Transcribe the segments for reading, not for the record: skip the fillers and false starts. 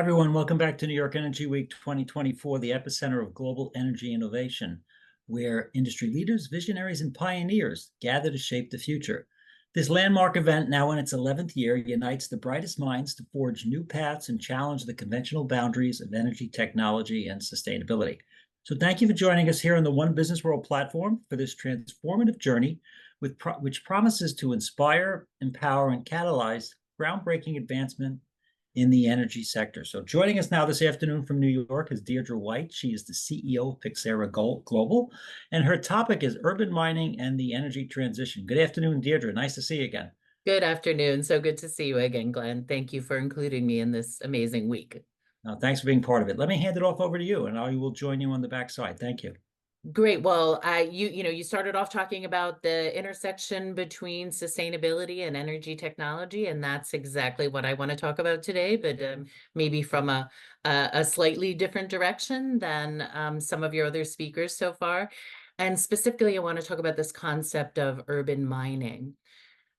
everyone. Welcome back to New York Energy Week 2024, the epicenter of global energy innovation, where industry leaders, visionaries, and pioneers gather to shape the future. This landmark event, now in its 11th year, unites the brightest minds to forge new paths and challenge the conventional boundaries of energy technology and sustainability. So thank you for joining us here on the One Business World platform for this transformative journey, which promises to inspire, empower, and catalyze groundbreaking advancement in the energy sector. So joining us now this afternoon from New York is Deirdre White. She is the CEO of Pyxera Global, and her topic is urban mining and the energy transition. Good afternoon, Deirdre. Nice to see you again. Good afternoon. So good to see you again, Glenn. Thank you for including me in this amazing week. Thanks for being part of it. Let me hand it off over to you, and I will join you on the backside. Thank you. Great. Well, you started off talking about the intersection between sustainability and energy technology, and that's exactly what I want to talk about today, but maybe from a slightly different direction than some of your other speakers so far. And specifically, I want to talk about this concept of urban mining.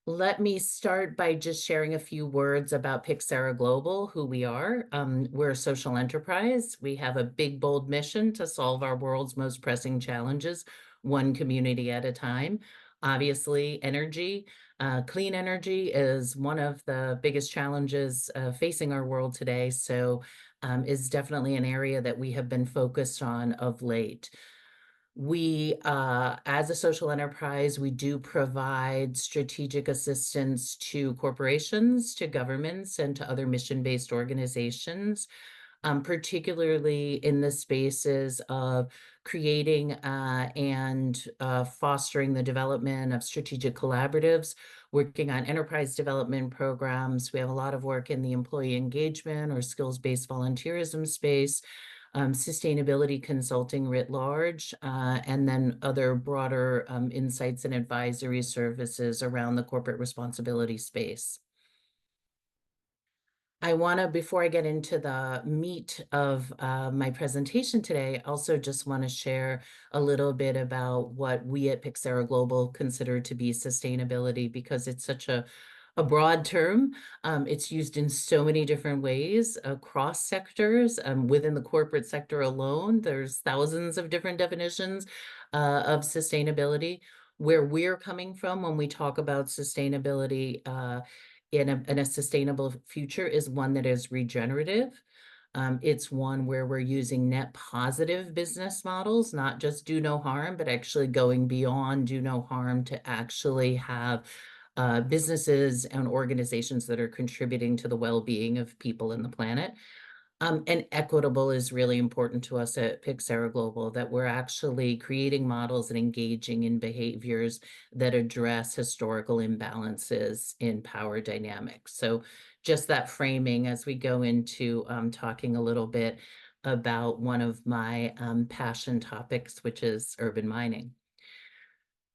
Let me start by just sharing a few words about Pyxera Global, who we are. We're a social enterprise. We have a big, bold mission to solve our world's most pressing challenges, one community at a time. Obviously, energy, clean energy is one of the biggest challenges facing our world today. So is definitely an area that we have been focused on of late. We, as a social enterprise, we do provide strategic assistance to corporations, to governments, and to other mission-based organizations, particularly in the spaces of creating and fostering the development of strategic collaboratives, working on enterprise development programs. We have a lot of work in the employee engagement or skills-based volunteerism space, sustainability consulting writ large, and then other broader insights and advisory services around the corporate responsibility space. I want to, before I get into the meat of my presentation today, also just want to share a little bit about what we at Pyxera Global consider to be sustainability, because it's such a broad term. It's used in so many different ways across sectors. Within the corporate sector alone, there's thousands of different definitions of sustainability. Where we're coming from when we talk about sustainability in a sustainable future is one that is regenerative. It's one where we're using net positive business models, not just do no harm, but actually going beyond do no harm to actually have businesses and organizations that are contributing to the well-being of people and the planet. And equitable is really important to us at Pyxera Global, that we're actually creating models and engaging in behaviors that address historical imbalances in power dynamics. So just that framing as we go into talking a little bit about one of my passion topics, which is urban mining.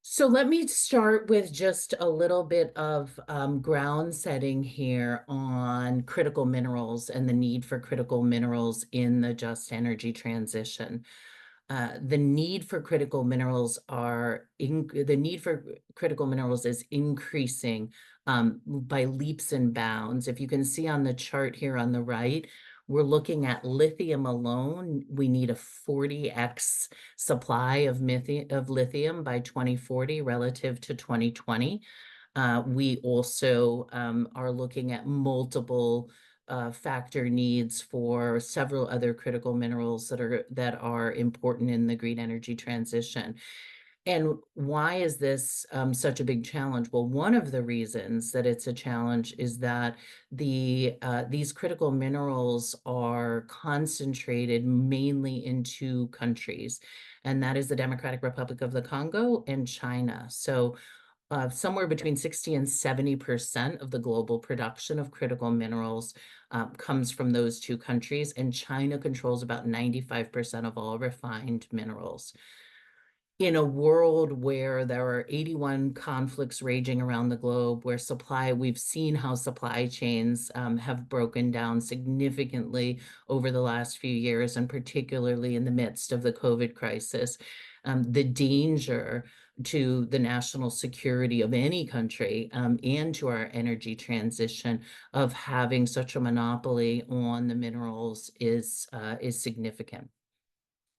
So let me start with just a little bit of ground setting here on critical minerals and the need for critical minerals in the just energy transition. The need for critical minerals is increasing by leaps and bounds. If you can see on the chart here on the right, we're looking at lithium alone. We need a 40x supply of lithium by 2040 relative to 2020. We also are looking at multiple factor needs for several other critical minerals that are important in the green energy transition. And why is this such a big challenge? Well, one of the reasons that it's a challenge is that these critical minerals are concentrated mainly in two countries, and that is the Democratic Republic of the Congo and China. So somewhere between 60 and 70% of the global production of critical minerals comes from those two countries, and China controls about 95% of all refined minerals. In a world where there are 81 conflicts raging around the globe, where we've seen how supply chains have broken down significantly over the last few years, and particularly in the midst of the COVID crisis, the danger to the national security of any country, and to our energy transition, of having such a monopoly on the minerals is significant.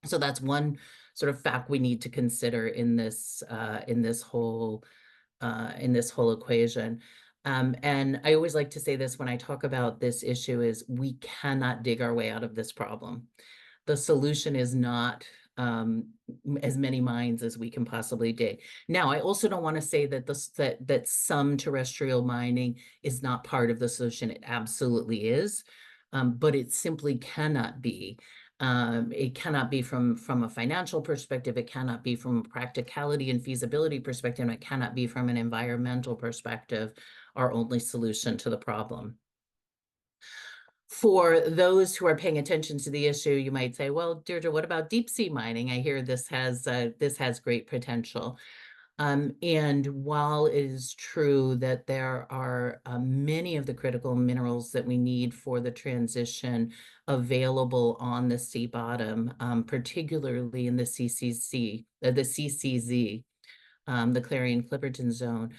So that's one sort of fact we need to consider in this whole equation. And I always like to say this when I talk about this issue, is we cannot dig our way out of this problem. The solution is not as many mines as we can possibly dig. Now, I also don't want to say that that some terrestrial mining is not part of the solution. It absolutely is, but it simply cannot be. It cannot be from a financial perspective. It cannot be from a practicality and feasibility perspective. And it cannot be from an environmental perspective, our only solution to the problem. For those who are paying attention to the issue, you might say, well, Deirdre, what about deep sea mining? I hear this has great potential. And while it is true that there are many of the critical minerals that we need for the transition available on the sea bottom, particularly in the CCZ, the Clarion-Clipperton Zone,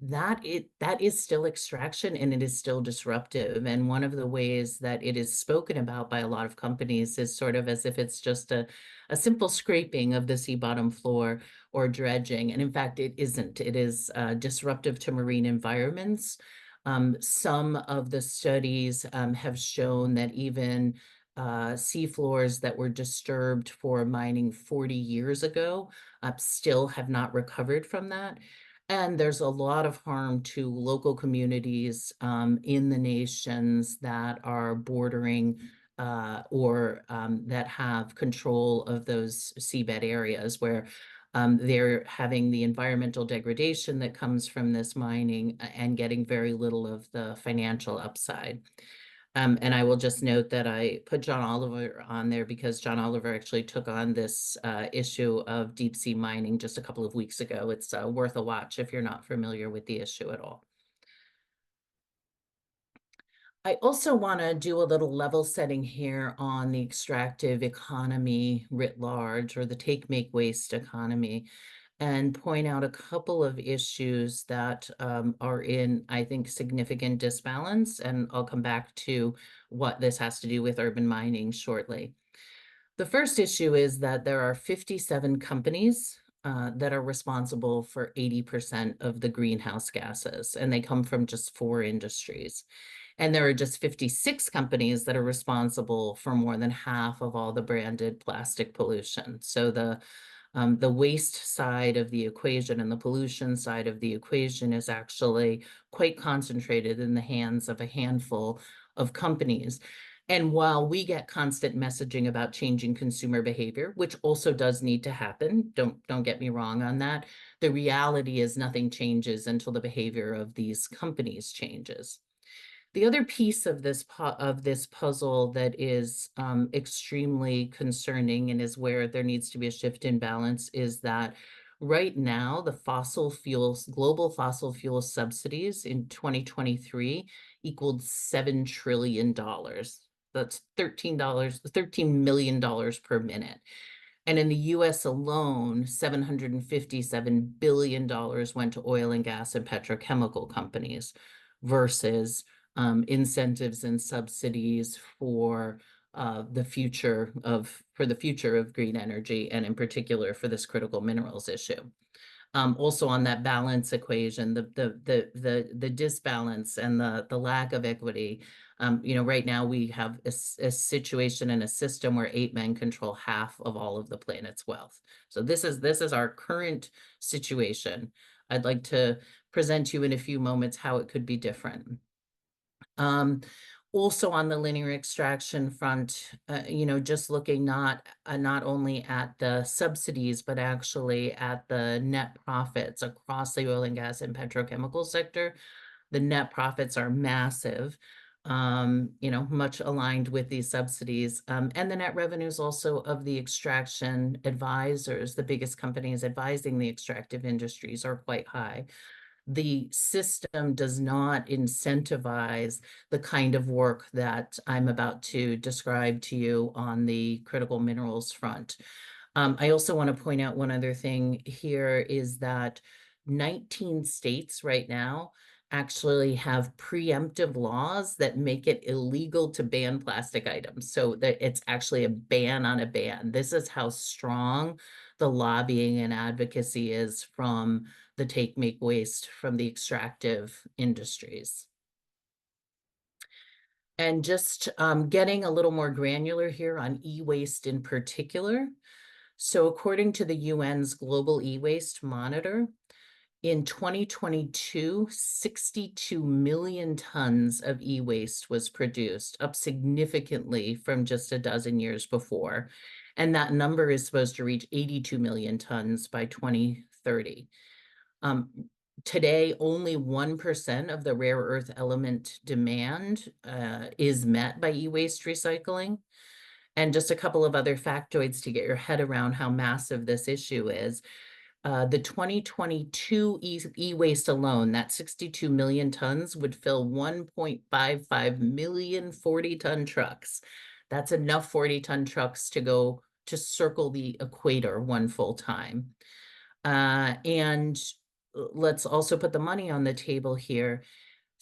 that is still extraction, and it is still disruptive. And one of the ways that it is spoken about by a lot of companies is sort of as if it's just a simple scraping of the sea bottom floor or dredging. And in fact, it isn't. It is disruptive to marine environments. Some of the studies have shown that even seafloors that were disturbed for mining 40 years ago still have not recovered from that. And there's a lot of harm to local communities in the nations that are bordering or that have control of those seabed areas, where they're having the environmental degradation that comes from this mining and getting very little of the financial upside. And I will just note that I put John Oliver on there because John Oliver actually took on this issue of deep sea mining just a couple of weeks ago. It's worth a watch if you're not familiar with the issue at all. I also want to do a little level setting here on the extractive economy writ large, or the take, make, waste economy, and point out a couple of issues that are in, I think, significant disbalance. And I'll come back to what this has to do with urban mining shortly. The first issue is that there are 57 companies that are responsible for 80% of the greenhouse gases, and they come from just 4 industries. And there are just 56 companies that are responsible for more than half of all the branded plastic pollution. So the waste side of the equation and the pollution side of the equation is actually quite concentrated in the hands of a handful of companies. And while we get constant messaging about changing consumer behavior, which also does need to happen, don't get me wrong on that, the reality is nothing changes until the behavior of these companies changes. The other piece of this puzzle that is extremely concerning, and is where there needs to be a shift in balance, is that right now the global fossil fuel subsidies in 2023 equaled $7 trillion. That's $13 million per minute. And in the US alone, $757 billion went to oil and gas and petrochemical companies, versus incentives and subsidies for the future of green energy, and in particular for this critical minerals issue. Also on that balance equation, the disbalance and the lack of equity. Right now we have a situation and a system where 8 men control half of all of the planet's wealth. So this is our current situation. I'd like to present to you in a few moments how it could be different. Also on the linear extraction front, just looking not only at the subsidies, but actually at the net profits across the oil and gas and petrochemical sector. The net profits are massive, much aligned with these subsidies. And the net revenues also of the extraction advisors, the biggest companies advising the extractive industries, are quite high. The system does not incentivize the kind of work that I'm about to describe to you on the critical minerals front. I also want to point out one other thing here is that 19 states right now actually have preemptive laws that make it illegal to ban plastic items. So that it's actually a ban on a ban. This is how strong the lobbying and advocacy is from the take, make, waste from the extractive industries. And just getting a little more granular here on e-waste in particular. So according to the UN's Global E-Waste Monitor, in 2022, 62 million tons of e-waste was produced, up significantly from just a dozen years before. And that number is supposed to reach 82 million tons by 2030. Today, only 1% of the rare earth element demand is met by e-waste recycling. And just a couple of other factoids to get your head around how massive this issue is. The 2022 e-waste alone, that 62 million tons, would fill 1.55 million 40-ton trucks. That's enough 40-ton trucks to go to circle the equator one full time. And let's also put the money on the table here.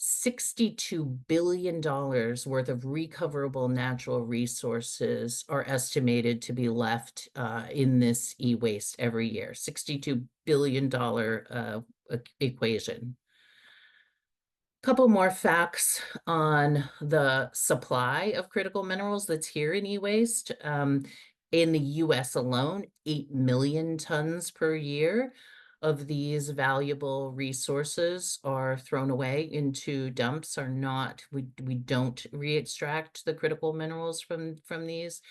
$62 billion worth of recoverable natural resources are estimated to be left in this e-waste every year. $62 billion equation. Couple more facts on the supply of critical minerals that's here in e-waste. In the US alone, 8 million tons per year of these valuable resources are thrown away into dumps, are not, we don't re-extract the critical minerals from these.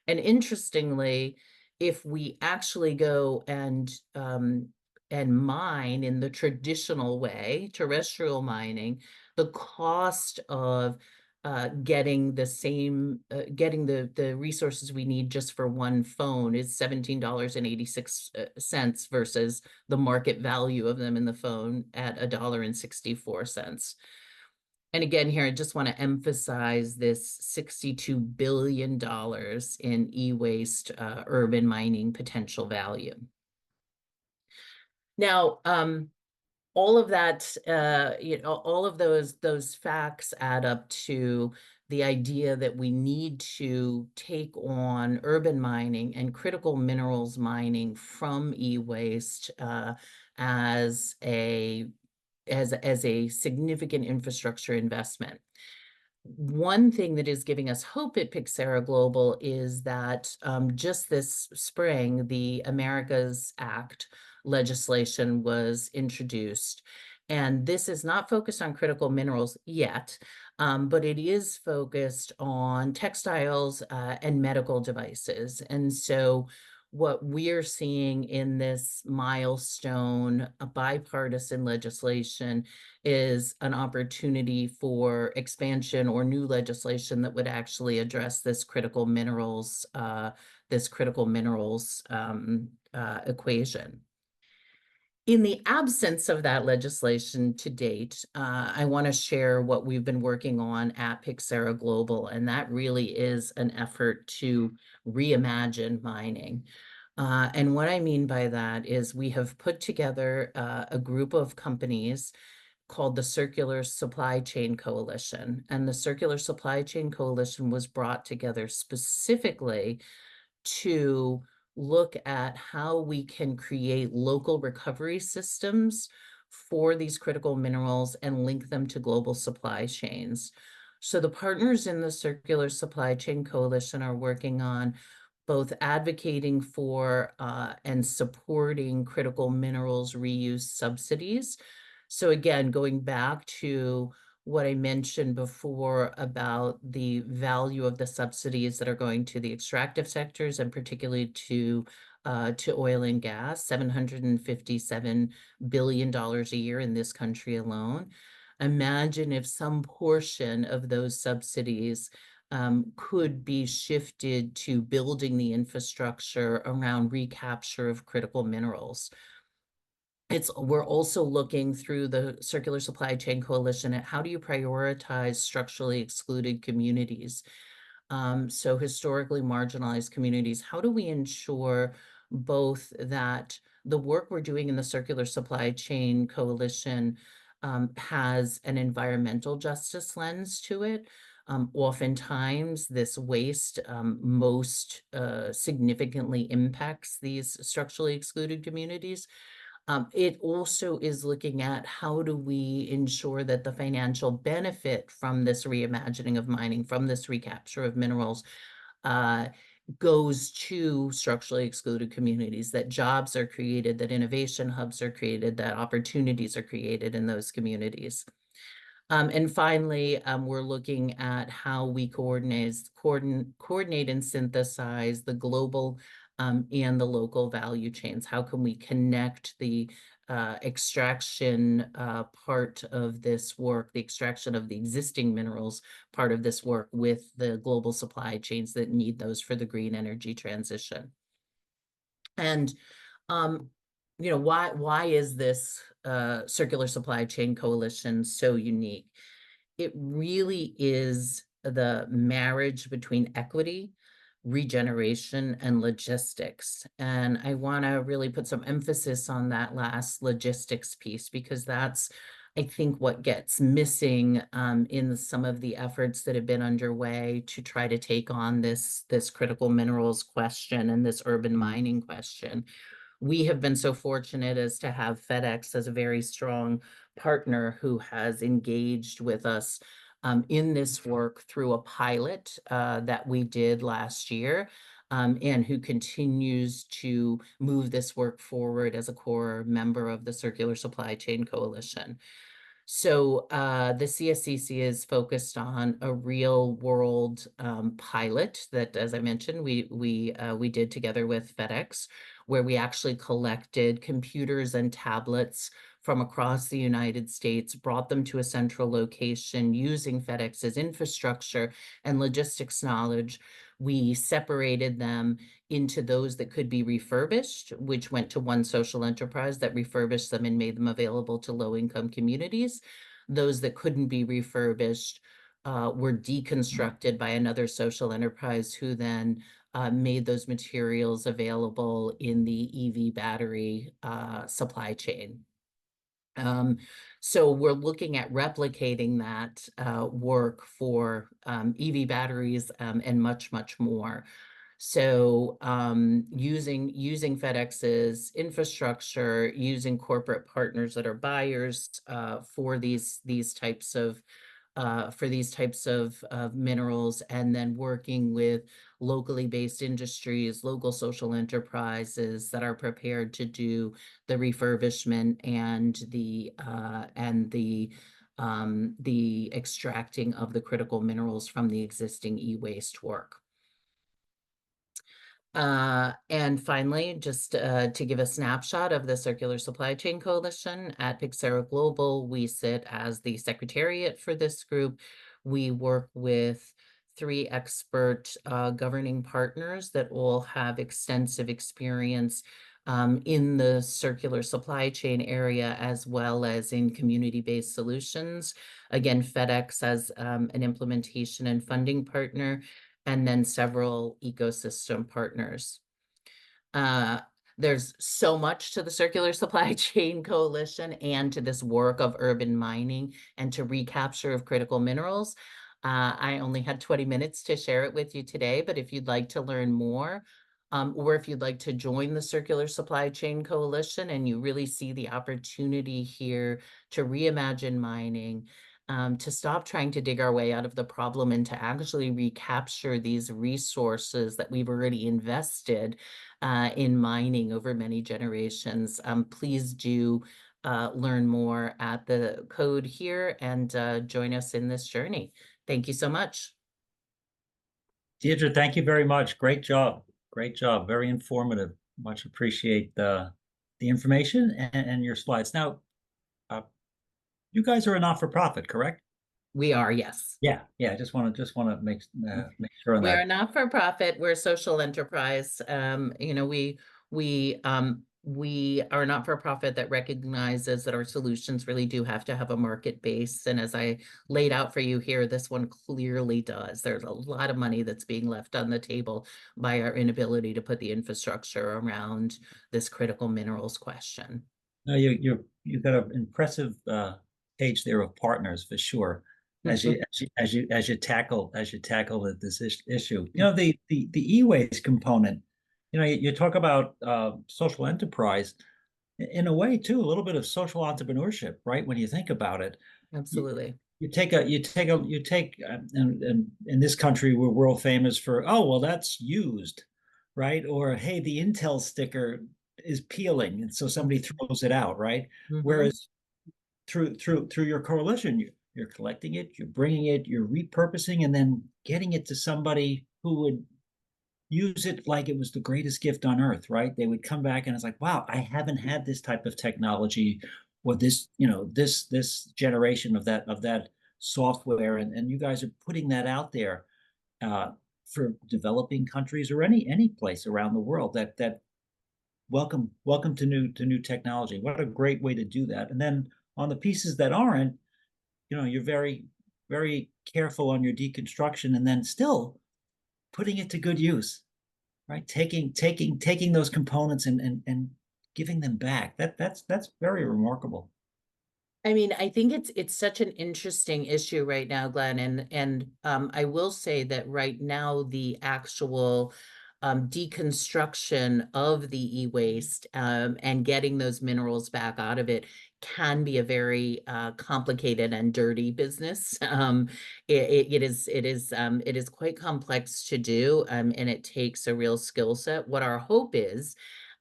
And interestingly, if we actually go and mine in the traditional way, terrestrial mining, the cost of getting the resources we need just for one phone is $17.86 versus the market value of them in the phone at $1.64. And again, here, I just want to emphasize this $62 billion in e-waste urban mining potential value. Now, all of that, all of those facts add up to the idea that we need to take on urban mining and critical minerals mining from e-waste as a significant infrastructure investment. One thing that is giving us hope at Pyxera Global is that just this spring, the Americas Act legislation was introduced. And this is not focused on critical minerals yet, but it is focused on textiles and medical devices. And so what we're seeing in this milestone, a bipartisan legislation, is an opportunity for expansion or new legislation that would actually address this critical minerals equation. In the absence of that legislation to date, I want to share what we've been working on at Pyxera Global, and that really is an effort to reimagine mining. And what I mean by that is we have put together a group of companies called the Circular Supply Chain Coalition. And the Circular Supply Chain Coalition was brought together specifically to look at how we can create local recovery systems for these critical minerals and link them to global supply chains. So the partners in the Circular Supply Chain Coalition are working on both advocating for and supporting critical minerals reuse subsidies. So again, going back to what I mentioned before about the value of the subsidies that are going to the extractive sectors and particularly to oil and gas, $757 billion a year in this country alone. Imagine if some portion of those subsidies could be shifted to building the infrastructure around recapture of critical minerals. We're also looking through the Circular Supply Chain Coalition at how do you prioritize structurally excluded communities? So historically marginalized communities, how do we ensure both that the work we're doing in the Circular Supply Chain Coalition has an environmental justice lens to it? Oftentimes, this waste most significantly impacts these structurally excluded communities. It also is looking at how do we ensure that the financial benefit from this reimagining of mining, from this recapture of minerals, uh, goes to structurally excluded communities, that jobs are created, that innovation hubs are created, that opportunities are created in those communities. And finally, we're looking at how we coordinate and synthesize the global and the local value chains. How can we connect the extraction part of this work, the extraction of the existing minerals part of this work, with the global supply chains that need those for the green energy transition? And why is this circular supply chain coalition so unique? It really is the marriage between equity, regeneration, and logistics. And I want to really put some emphasis on that last logistics piece, because that's, I think, what gets missing in some of the efforts that have been underway to try to take on this critical minerals question and this urban mining question. We have been so fortunate as to have FedEx as a very strong partner who has engaged with us in this work through a pilot that we did last year, and who continues to move this work forward as a core member of the Circular Supply Chain Coalition. So the CSCC is focused on a real world pilot that, as I mentioned, we did together with FedEx, where we actually collected computers and tablets from across the United States, brought them to a central location using FedEx's infrastructure and logistics knowledge. We separated them into those that could be refurbished, which went to one social enterprise that refurbished them and made them available to low-income communities. Those that couldn't be refurbished were deconstructed by another social enterprise, who then made those materials available in the EV battery supply chain. So we're looking at replicating that work for EV batteries and much, much more. So using FedEx's infrastructure, using corporate partners that are buyers for these types of minerals, and then working with locally based industries, local social enterprises that are prepared to do the refurbishment and the extracting of the critical minerals from the existing e-waste work. And finally, just to give a snapshot of the Circular Supply Chain Coalition, at Pyxera Global, we sit as the secretariat for this group. We work with 3 expert governing partners that all have extensive experience in the circular supply chain area, as well as in community-based solutions. Again, FedEx as an implementation and funding partner, and then several ecosystem partners. There's so much to the Circular Supply Chain Coalition and to this work of urban mining and to recapture of critical minerals. I only had 20 minutes to share it with you today, but if you'd like to learn more, or if you'd like to join the Circular Supply Chain Coalition and you really see the opportunity here to reimagine mining, to stop trying to dig our way out of the problem and to actually recapture these resources that we've already invested in mining over many generations, please do learn more at the code here and join us in this journey. Thank you so much. Deirdre, thank you very much. Great job. Great job. Very informative. Much appreciate the information and your slides. Now, you guys are a not-for-profit, correct? We are, yes. Yeah, yeah. Just want to make sure on We're that. a not-for-profit. We're a social enterprise. We We are a not-for-profit that recognizes that our solutions really do have to have a market base. And as I laid out for you here, this one clearly does. There's a lot of money that's being left on the table by our inability to put the infrastructure around this critical minerals question. No, you've got an impressive page there of partners for sure. As you tackle this issue, the e-waste component. You talk about social enterprise in a way too, a little bit of social entrepreneurship, right? When you think about it, you, Absolutely. and in this country, we're world famous for, oh, well, that's used, right? Or, hey, the Intel sticker is peeling, and so somebody throws it out, right? Mm-hmm. Whereas through your coalition, you're collecting it, you're bringing it, you're repurposing, and then getting it to somebody who would use it like it was the greatest gift on earth, right? They would come back and it's like, wow, I haven't had this type of technology or this generation of that software, and you guys are putting that out there uh, for developing countries or any place around the world that welcome to new technology. What a great way to do that. And then on the pieces that aren't, you're very careful on your deconstruction and then still putting it to good use, right? Taking those components and giving them back. That's very remarkable. I mean, I think it's such an interesting issue right now, Glenn, and I will say that right now the actual deconstruction of the e-waste and getting those minerals back out of it can be a very complicated and dirty business. It is quite complex to do, and it takes a real skill set. What our hope is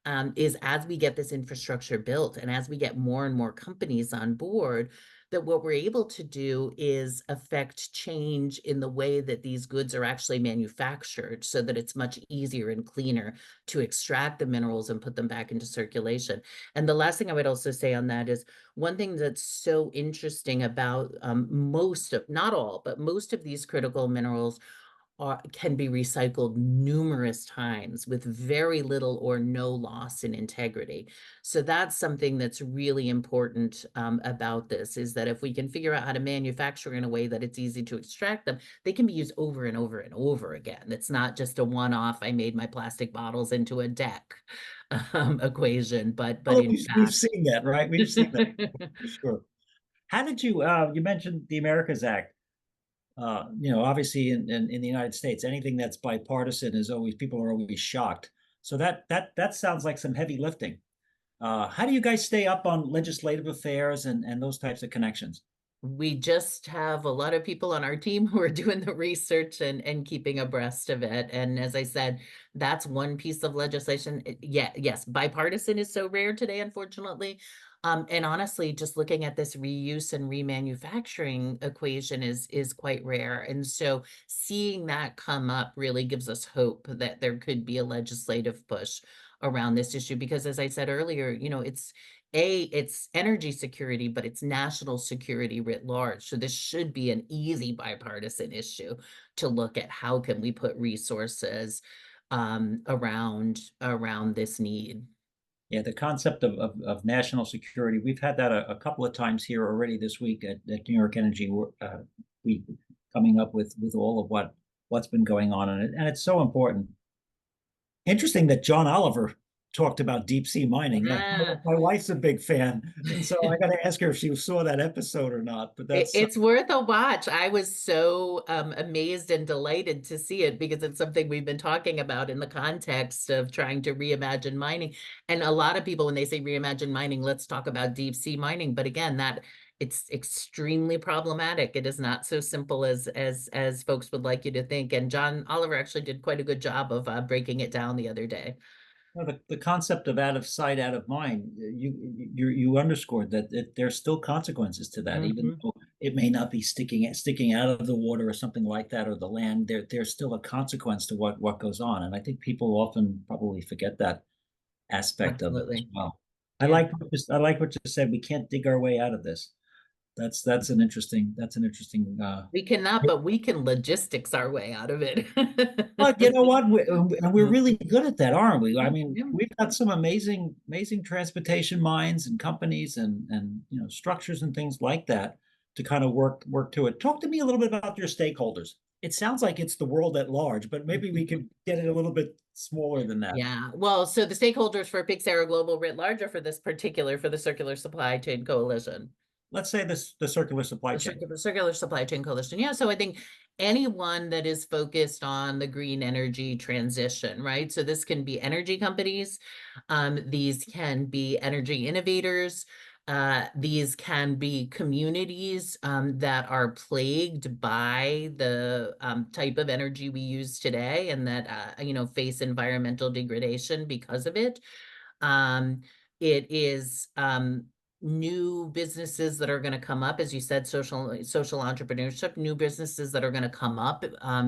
as we get this infrastructure built and as we get more and more companies on board, that what we're able to do is affect change in the way that these goods are actually manufactured so that it's much easier and cleaner to extract the minerals and put them back into circulation. And the last thing I would also say on that is one thing that's so interesting about most of, not all, but most of these critical minerals can be recycled numerous times with very little or no loss in integrity. So that's something that's really important about this, is that if we can figure out how to manufacture in a way that it's easy to extract them, they can be used over and over and over again. It's not just a one-off, I made my plastic bottles into a deck equation, but Well, in we've fact. seen that, right? We've seen that for sure. How did you mentioned the Americas Act? Obviously in the United States, anything that's bipartisan is always people are always shocked. So that sounds like some heavy lifting. How do you guys stay up on legislative affairs and those types of connections? We just have a lot of people on our team who are doing the research and keeping abreast of it. And as I said, that's one piece of legislation. Yeah, yes, bipartisan is so rare today, unfortunately. And honestly, just looking at this reuse and remanufacturing equation is quite rare. And so seeing that come up really gives us hope that there could be a legislative push around this issue. Because as I said earlier, it's energy security, but it's national security writ large. So this should be an easy bipartisan issue to look at how can we put resources around this need. Yeah, the concept of national security, we've had that a couple of times here already this week at New York Energy Week, coming up with all of what's been going on in it, and it's so important. Interesting that John Oliver talked about deep sea mining. Yeah. My wife's a big fan, and so I got to ask her if she saw that episode or not. But that's It's worth a watch. I was so amazed and delighted to see it because it's something we've been talking about in the context of trying to reimagine mining. And a lot of people, when they say reimagine mining, let's talk about deep sea mining. But again, that it's extremely problematic. It is not so simple as folks would like you to think. And John Oliver actually did quite a good job of breaking it down the other day. the concept of out of sight, out of mind. You underscored that there's still consequences to that, even Mhm. though it may not be sticking out of the water or something like that, or the land. There's still a consequence to what goes on, and I think people often probably forget that aspect of it as Absolutely. well. Yeah. I like what you said. We can't dig our way out of this. That's an interesting We cannot, but we can logistics our way out of it. but you know what? And we're really good at that, aren't we? I mean, Yeah. we've got some amazing transportation minds and companies and structures and things like that to kind of work to it. Talk to me a little bit about your stakeholders. It sounds like it's the world at large, but maybe we could get it a little bit smaller than that. Yeah, well, so the stakeholders for Pixera Global writ large, or for this particular, for the Circular Supply Chain Coalition? Let's say the circular supply The chain. Circular Supply Chain Coalition. Yeah, so I think anyone that is focused on the green energy transition, right? So this can be energy companies, these can be energy innovators, these can be communities that are plagued by the type of energy we use today, and that face environmental degradation because of it. It is new businesses that are going to come up, as you said, social entrepreneurship, new businesses that are going to come up,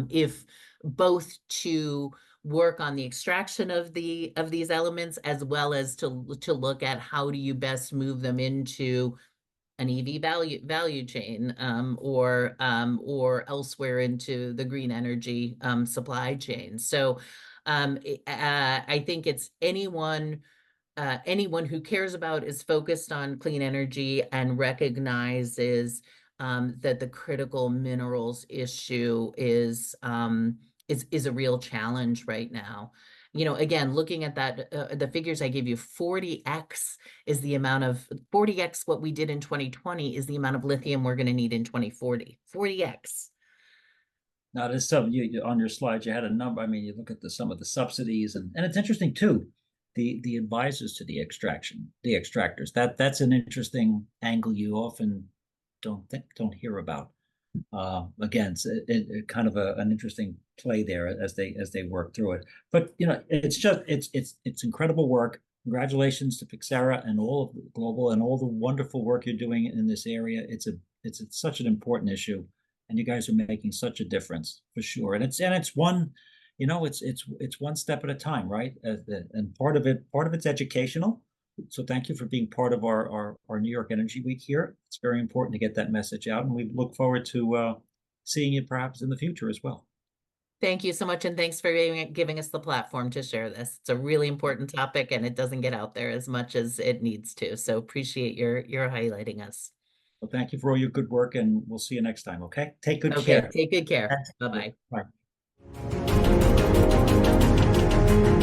if both to work on the extraction of these elements, as well as to look at how do you best move them into an EV value chain, or elsewhere into the green energy supply chain. So I think it's anyone who cares about, is focused on clean energy, and recognizes that the critical minerals issue is a real challenge right now. Again, looking at that, the figures I gave you, 40x is the amount of 40x what we did in 2020 is the amount of lithium we're going to need in 2040. 40x. Now, there's some on your slides, you had a number. I mean, you look at some of the subsidies, and it's interesting too, the advisors to the extractors. That's an interesting angle you often don't hear about. Again, it's kind of an interesting play there as they work through it. But it's incredible work. Congratulations to Pixera and all of the Global and all the wonderful work you're doing in this area. It's such an important issue, and you guys are making such a difference for sure. And it's one, it's one step at a time, right? And part of it's educational. So thank you for being part of our New York Energy Week here. It's very important to get that message out, and we look forward to seeing you perhaps in the future as well. Thank you so much, and thanks for giving us the platform to share this. It's a really important topic, and it doesn't get out there as much as it needs to. So appreciate your highlighting us. Well, thank you for all your good work, and we'll see you next time, okay? Take good Okay, care. take good care. Bye-bye. Bye.